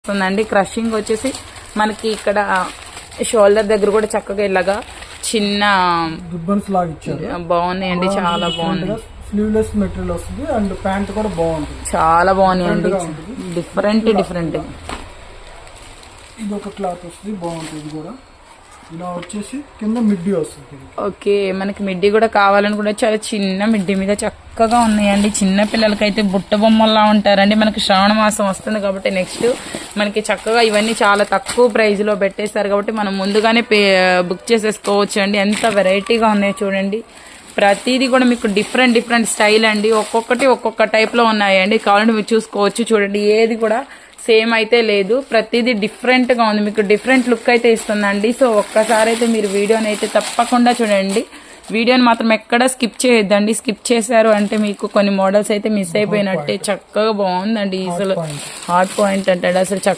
వస్తుందండి. క్రషింగ్ వచ్చేసి మనకి ఇక్కడ షోల్డర్ దగ్గర కూడా చక్కగా ఇలాగా చిన్న రిబ్బన్స్ లాగా ఇచ్చారు. బాగున్నాయండి, చాలా బాగున్నాయి. స్లీవ్లెస్ మెటీరియల్ వస్తుంది అండ్ ప్యాంట్ కూడా బాగుంటుంది, చాలా బాగున్నాయండి, డిఫరెంట్. ఇది ఒక క్లాత్ వస్తుంది, బాగుంటుంది. ఇది కూడా ఇలా వచ్చేసి కింద మిడ్డీ వస్తుంది. ఓకే, మనకి మిడ్డీ కూడా కావాలని కూడా చాలా చిన్న మిడ్డీ మీద చక్కగా ఉన్నాయండి. చిన్న పిల్లలకైతే బుట్ట బొమ్మల్లా ఉంటారండి. మనకి శ్రావణ మాసం వస్తుంది కాబట్టి నెక్స్ట్ మనకి చక్కగా ఇవన్నీ చాలా తక్కువ ప్రైస్ లో పెట్టేస్తారు కాబట్టి మనం ముందుగానే బుక్ చేసేసుకోవచ్చు అండి. ఎంత వెరైటీగా ఉన్నాయో చూడండి. ప్రతిదీ కూడా మీకు డిఫరెంట్ స్టైల్ అండి. ఒక్కొక్కటి ఒక్కొక్క టైప్ లో ఉన్నాయండి. కావాలంటే మీరు చూసుకోవచ్చు. చూడండి, ఏది కూడా సేమ్ అయితే లేదు, ప్రతిదీ డిఫరెంట్ గా ఉంది. మీకు డిఫరెంట్ లుక్ అయితే ఇస్తుందండి. సో ఒక్కసారి అయితే మీరు వీడియోని అయితే తప్పకుండా చూడండి. వీడియోని మాత్రం ఎక్కడ స్కిప్ చేయొద్దండి. స్కిప్ చేశారు అంటే మీకు కొన్ని మోడల్స్ అయితే మిస్ అయిపోయినట్టే. చక్కగా బాగుందండి. అసలు హాట్ పాయింట్ అంటే అసలు